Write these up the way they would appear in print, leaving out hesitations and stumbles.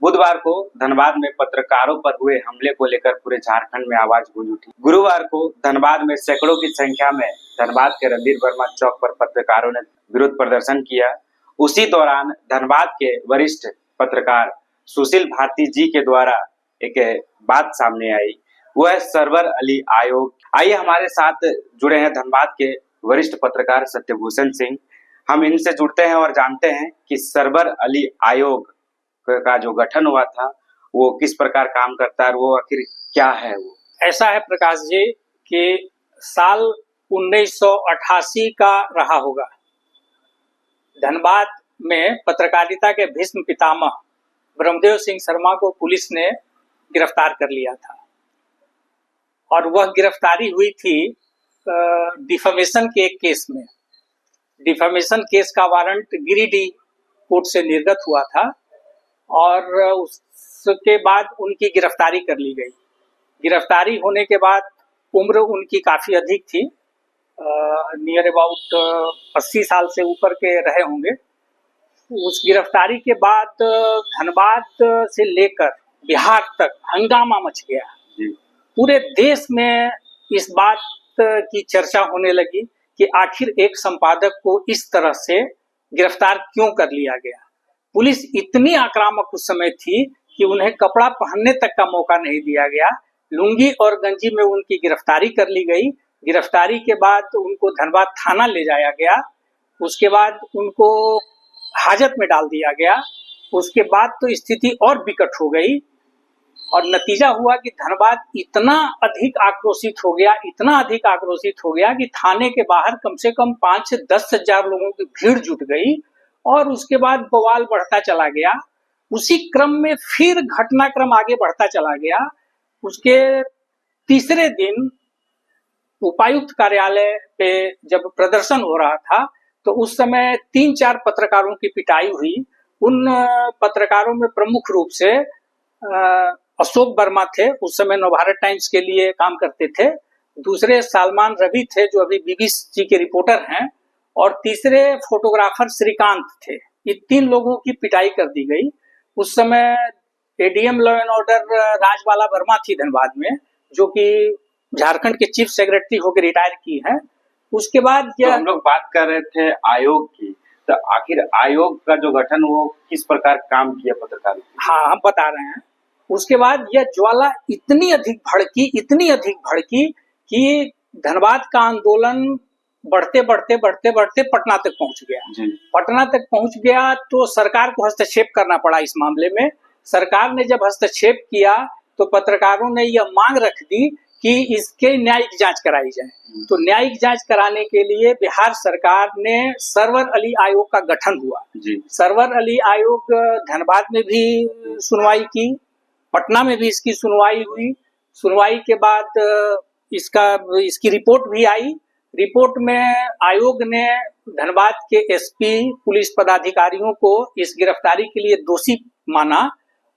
बुधवार को धनबाद में पत्रकारों पर हुए हमले को लेकर पूरे झारखंड में आवाज गूंज उठी। गुरुवार को धनबाद में सैकड़ों की संख्या में धनबाद के रणधीर वर्मा चौक पर पत्रकारों ने विरोध प्रदर्शन किया। उसी दौरान धनबाद के वरिष्ठ पत्रकार सुशील भारती जी के द्वारा एक बात सामने आई, वह है सरवर अली आयोग। आइए हमारे साथ जुड़े हैं धनबाद के वरिष्ठ पत्रकार सत्यभूषण सिंह। हम इनसे जुड़ते हैं और जानते हैं कि सरवर अली आयोग का जो गठन हुआ था वो किस प्रकार काम करता है और वो आखिर क्या है। वो ऐसा है प्रकाश जी कि साल 1988 का रहा होगा। धनबाद में पत्रकारिता के भीष्म पितामह ब्रह्मदेव सिंह शर्मा को पुलिस ने गिरफ्तार कर लिया था और वह गिरफ्तारी हुई थी डिफेमेशन के एक केस में। डिफेमेशन केस का वारंट गिरिडीह कोर्ट से निर्गत हुआ था और उसके बाद उनकी गिरफ्तारी कर ली गई। गिरफ्तारी होने के बाद उम्र उनकी काफी अधिक थी, नियर अबाउट 80 साल से ऊपर के रहे होंगे। उस गिरफ्तारी के बाद धनबाद से लेकर बिहार तक हंगामा मच गया। पूरे देश में इस बात की चर्चा होने लगी कि आखिर एक संपादक को इस तरह से गिरफ्तार क्यों कर लिया गया। पुलिस इतनी आक्रामक उस समय थी कि उन्हें कपड़ा पहनने तक का मौका नहीं दिया गया। लुंगी और गंजी में उनकी गिरफ्तारी कर ली गई। गिरफ्तारी के बाद उनको धनबाद थाना ले जाया गया। उसके बाद उनको हाजत में डाल दिया गया। उसके बाद तो स्थिति और विकट हो गई और नतीजा हुआ कि धनबाद इतना अधिक आक्रोशित हो गया, इतना अधिक आक्रोशित हो गया कि थाने के बाहर कम से कम 5 से 10 हजार लोगों की भीड़ जुट गई और उसके बाद बवाल बढ़ता चला गया। उसी क्रम में फिर घटनाक्रम आगे बढ़ता चला गया। उसके तीसरे दिन उपायुक्त कार्यालय पे जब प्रदर्शन हो रहा था तो उस समय 3-4 पत्रकारों की पिटाई हुई। उन पत्रकारों में प्रमुख रूप से अशोक वर्मा थे, उस समय नवभारत टाइम्स के लिए काम करते थे। दूसरे सलमान रवि थे जो अभी बीबीसी के रिपोर्टर हैं और तीसरे फोटोग्राफर श्रीकांत थे। ये 3 लोगों की पिटाई कर दी गई। उस समय ADM law and order Rajbala Verma थी धनबाद में, जो कि झारखंड के चीफ सेक्रेटरी होकर रिटायर की है। उसके बाद तो हम लोग बात कर रहे थे आयोग की, तो आखिर आयोग का जो गठन वो किस प्रकार काम किया पत्रकार? हाँ, हम बता रहे हैं। उसके बाद यह ज्वाला इतनी अधिक भड़की कि धनबाद का आंदोलन बढ़ते पटना तक पहुंच गया। पटना तक पहुंच गया तो सरकार को हस्तक्षेप करना पड़ा इस मामले में। सरकार ने जब हस्तक्षेप किया तो पत्रकारों ने यह मांग रख दी कि इसके न्यायिक जांच कराई जाए। तो न्यायिक जांच कराने के लिए बिहार सरकार ने सरवर अली आयोग का गठन हुआ। सरवर अली आयोग धनबाद में भी सुनवाई की, पटना में भी इसकी सुनवाई हुई। सुनवाई के बाद इसकी रिपोर्ट भी आई। रिपोर्ट में आयोग ने धनबाद के एसपी पुलिस पदाधिकारियों को इस गिरफ्तारी के लिए दोषी माना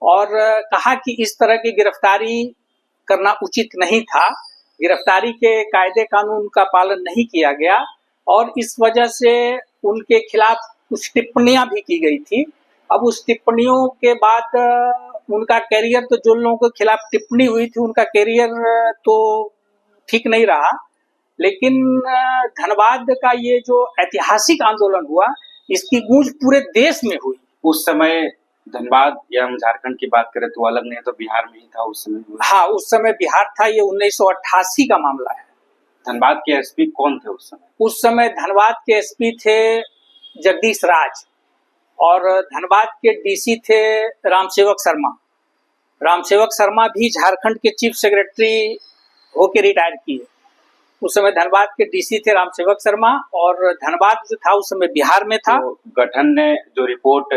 और कहा कि इस तरह की गिरफ्तारी करना उचित नहीं था। गिरफ्तारी के कायदे कानून का पालन नहीं किया गया और इस वजह से उनके खिलाफ कुछ टिप्पणियां भी की गई थी। अब उस टिप्पणियों के बाद उनका कैरियर, तो जो लोगों के खिलाफ टिप्पणी हुई थी उनका कैरियर तो ठीक नहीं रहा। लेकिन धनबाद का ये जो ऐतिहासिक आंदोलन हुआ इसकी गूंज पूरे देश में हुई। उस समय धनबाद या हम झारखंड की बात करें तो अलग नहीं, तो बिहार में ही था उस समय। हाँ, उस समय बिहार था। ये 1988 का मामला है। धनबाद के एसपी कौन थे उस समय? उस समय धनबाद के एसपी थे जगदीश राज और धनबाद के डीसी थे रामसेवक शर्मा। रामसेवक शर्मा भी झारखंड के चीफ सेक्रेटरी होके रिटायर किए। उस समय धनबाद के डीसी थे रामसेवक शर्मा और धनबाद जो था उस समय बिहार में था। तो गठन ने जो रिपोर्ट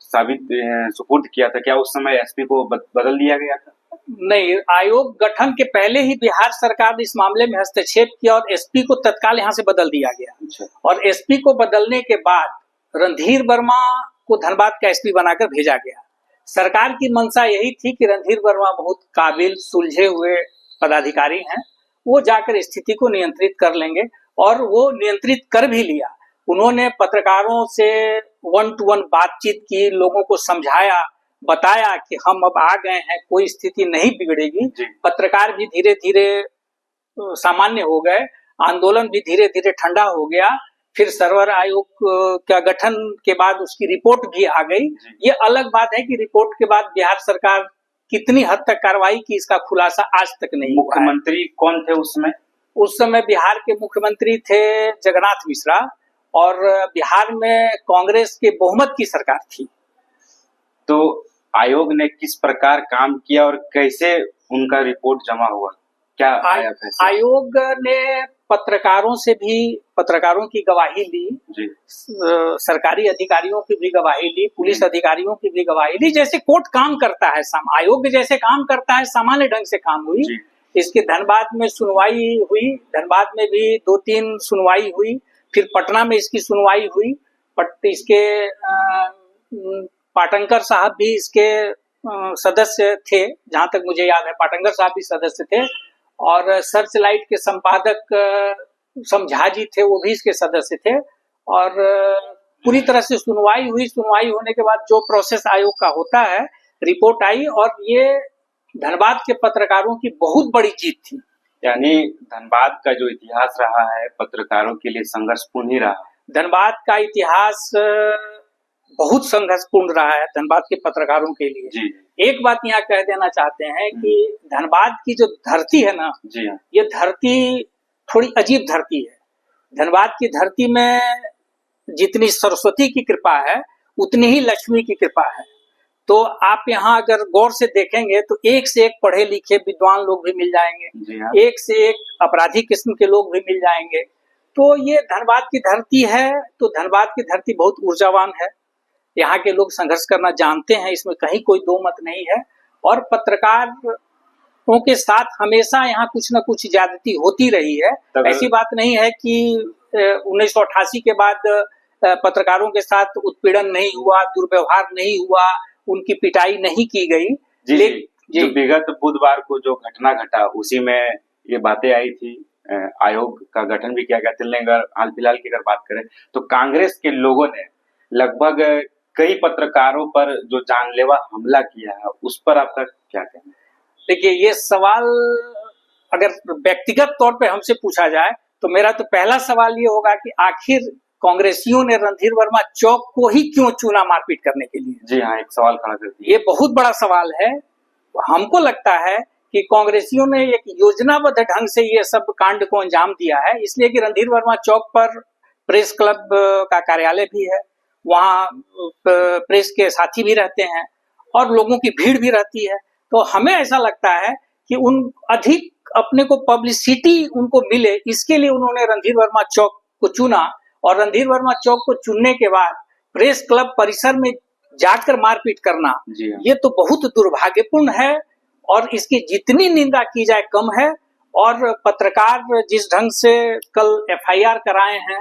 सुपुर्द किया था, क्या उस समय एसपी को बदल दिया गया था? नहीं, आयोग गठन के पहले ही बिहार सरकार ने इस मामले में हस्तक्षेप किया और एसपी को तत्काल यहाँ से बदल दिया गया। और एसपी को बदलने के बाद रणधीर वर्मा को धनबाद का एसपी बनाकर भेजा गया। सरकार की मंशा यही थी कि रणधीर वर्मा बहुत काबिल, सुलझे हुए पदाधिकारी हैं, वो जाकर स्थिति को नियंत्रित कर लेंगे और वो नियंत्रित कर भी लिया। उन्होंने पत्रकारों से 1-to-1 बातचीत की, लोगों को समझाया बताया कि हम अब आ गए हैं, कोई स्थिति नहीं बिगड़ेगी, जी। पत्रकार भी धीरे धीरे सामान्य हो गए, आंदोलन भी धीरे धीरे ठंडा हो गया, फिर सर्वर आयोग का गठन के बाद उसकी रिपोर्ट भी आ गई। ये अलग बात है कि रिपोर्ट के बाद बिहार सरकार कितनी हद तक कार्रवाई की, इसका खुलासा आज तक नहीं हुआ है। मुख्यमंत्री कौन थे उसमें? उस समय बिहार के मुख्यमंत्री थे जगन्नाथ मिश्रा, और बिहार में कांग्रेस के बहुमत की सरकार थी। तो आयोग ने किस प्रकार काम किया और कैसे उनका रिपोर्ट जमा हुआ, क्या आया फैसला? आयोग ने पत्रकारों की गवाही ली जी। सरकारी अधिकारियों की भी गवाही ली, पुलिस अधिकारियों की भी गवाही ली। जैसे कोर्ट काम करता है, आयोग जैसे काम करता है, सामान्य ढंग से काम हुई। जी। इसके धनबाद में सुनवाई हुई, धनबाद में भी 2-3 सुनवाई हुई, फिर पटना में इसकी सुनवाई हुई। इसके पाटंकर साहब भी इसके सदस्य थे, जहां तक मुझे याद है पाटंकर साहब भी सदस्य थे, और सर्च लाइट के संपादक समझा जी थे, वो भी इसके सदस्य थे। और पूरी तरह से सुनवाई हुई। सुनवाई होने के बाद जो प्रोसेस आयोग का होता है, रिपोर्ट आई, और ये धनबाद के पत्रकारों की बहुत बड़ी जीत थी। यानी धनबाद का जो इतिहास रहा है पत्रकारों के लिए संघर्षपूर्ण ही रहा। धनबाद का इतिहास बहुत संघर्षपूर्ण रहा है धनबाद के पत्रकारों के लिए। जी। एक बात यहाँ कह देना चाहते हैं कि धनबाद की जो धरती है ना, जी हाँ। ये धरती थोड़ी अजीब धरती है। धनबाद की धरती में जितनी सरस्वती की कृपा है, उतनी ही लक्ष्मी की कृपा है। तो आप यहाँ अगर गौर से देखेंगे तो एक से एक पढ़े लिखे विद्वान लोग भी मिल जाएंगे, जी हाँ। एक से एक अपराधी किस्म के लोग भी मिल जाएंगे। तो ये धनबाद की धरती है, तो धनबाद की धरती बहुत ऊर्जावान है। यहाँ के लोग संघर्ष करना जानते हैं, इसमें कहीं कोई दो मत नहीं है। और पत्रकारों के साथ हमेशा यहाँ कुछ न कुछ ज्यादती होती रही है। ऐसी बात नहीं है कि 1988 के बाद पत्रकारों के साथ उत्पीड़न नहीं हुआ, दुर्व्यवहार नहीं हुआ, उनकी पिटाई नहीं की गई। जी। जो विगत बुधवार को जो घटना घटा, उसी में ये बातें आई थी। आयोग का गठन भी किया गया। तिलनेगर हाल फिलहाल की अगर बात करें तो कांग्रेस के लोगों ने लगभग कई पत्रकारों पर जो जानलेवा हमला किया है, उस पर आपका क्या कहना है? देखिए, ये सवाल अगर व्यक्तिगत तौर पे हमसे पूछा जाए तो मेरा तो पहला सवाल ये होगा कि आखिर कांग्रेसियों ने रणधीर वर्मा चौक को ही क्यों चुना मारपीट करने के लिए? जी हाँ, एक सवाल खड़ा करती है। ये बहुत बड़ा सवाल है। हमको लगता है कि कांग्रेसियों ने एक योजनाबद्ध ढंग से ये सब कांड को अंजाम दिया है, इसलिए कि रणधीर वर्मा चौक पर प्रेस क्लब का कार्यालय भी है, वहाँ प्रेस के साथी भी रहते हैं और लोगों की भीड़ भी रहती है। तो हमें ऐसा लगता है कि उन अधिक अपने को पब्लिसिटी उनको मिले, इसके लिए उन्होंने रणधीर वर्मा चौक को चुना। और रणधीर वर्मा चौक को चुनने के बाद प्रेस क्लब परिसर में जाकर मारपीट करना, ये तो बहुत दुर्भाग्यपूर्ण है और इसकी जितनी निंदा की जाए कम है। और पत्रकार जिस ढंग से कल एफआईआर कराए हैं,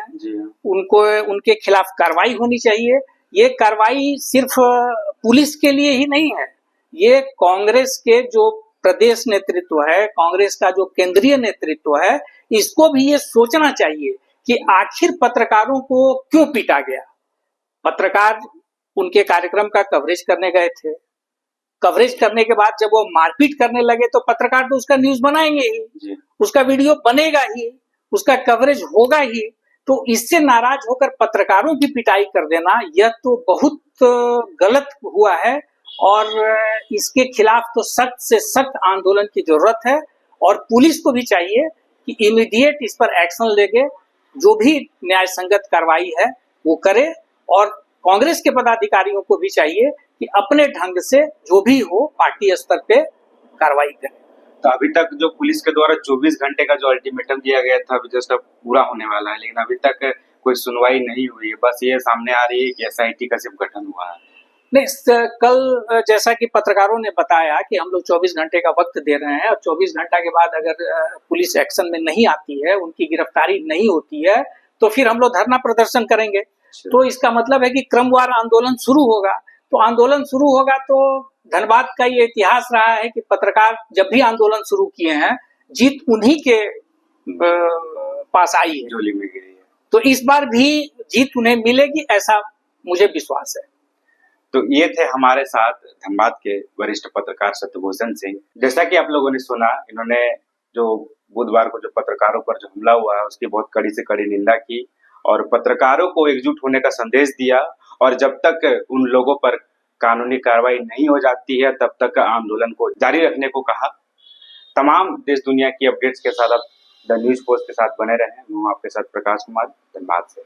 उनको उनके खिलाफ कार्रवाई होनी चाहिए। ये कार्रवाई सिर्फ पुलिस के लिए ही नहीं है, ये कांग्रेस के जो प्रदेश नेतृत्व है, कांग्रेस का जो केंद्रीय नेतृत्व है, इसको भी ये सोचना चाहिए कि आखिर पत्रकारों को क्यों पीटा गया। पत्रकार उनके कार्यक्रम का कवरेज करने गए थे, कवरेज करने के बाद जब वो मारपीट करने लगे तो पत्रकार तो उसका न्यूज बनाएंगे ही, उसका वीडियो बनेगा ही, उसका कवरेज होगा ही। तो इससे नाराज होकर पत्रकारों की पिटाई कर देना, यह तो बहुत गलत हुआ है और इसके खिलाफ तो सख्त से सख्त आंदोलन की जरूरत है। और पुलिस को भी चाहिए कि इमीडिएट इस पर एक्शन लेके जो भी न्याय संगत कार्रवाई है वो करे। और कांग्रेस के पदाधिकारियों को भी चाहिए कि अपने ढंग से जो भी हो पार्टी स्तर पे कार्रवाई करें। तो अभी तक जो पुलिस के द्वारा 24 घंटे का जो अल्टीमेटम दिया गया था, अभी जस्ट अब पूरा होने वाला है, लेकिन अभी तक कोई सुनवाई नहीं हुई है। बस ये सामने आ रही है कि एसआईटी का सिर्फ गठन हुआ है। नहीं, कल जैसा कि पत्रकारों ने बताया कि हम लोग 24 घंटे का वक्त दे रहे हैं और 24 घंटा के बाद अगर पुलिस एक्शन में नहीं आती है, उनकी गिरफ्तारी नहीं होती है, तो फिर हम लोग धरना प्रदर्शन करेंगे। तो इसका मतलब है कि क्रमवार आंदोलन शुरू होगा। तो आंदोलन शुरू होगा तो धनबाद का ये इतिहास रहा है कि पत्रकार जब भी आंदोलन शुरू किए हैं, जीत उन्हीं के पास आई है, झोली में गिरी है। तो इस बार भी जीत उन्हें मिलेगी, ऐसा मुझे विश्वास है। तो ये थे हमारे साथ धनबाद के वरिष्ठ पत्रकार सत्यभूषण सिंह। जैसा कि आप लोगों ने सुना, इन्होंने जो बुधवार को जो पत्रकारों पर जो हमला हुआ है उसकी बहुत कड़ी से कड़ी निंदा की और पत्रकारों को एकजुट होने का संदेश दिया और जब तक उन लोगों पर कानूनी कार्रवाई नहीं हो जाती है तब तक आंदोलन को जारी रखने को कहा। तमाम देश दुनिया की अपडेट्स के साथ आप द न्यूज पोस्ट के साथ बने रहें। मैं आपके साथ प्रकाश कुमार, धनबाद से।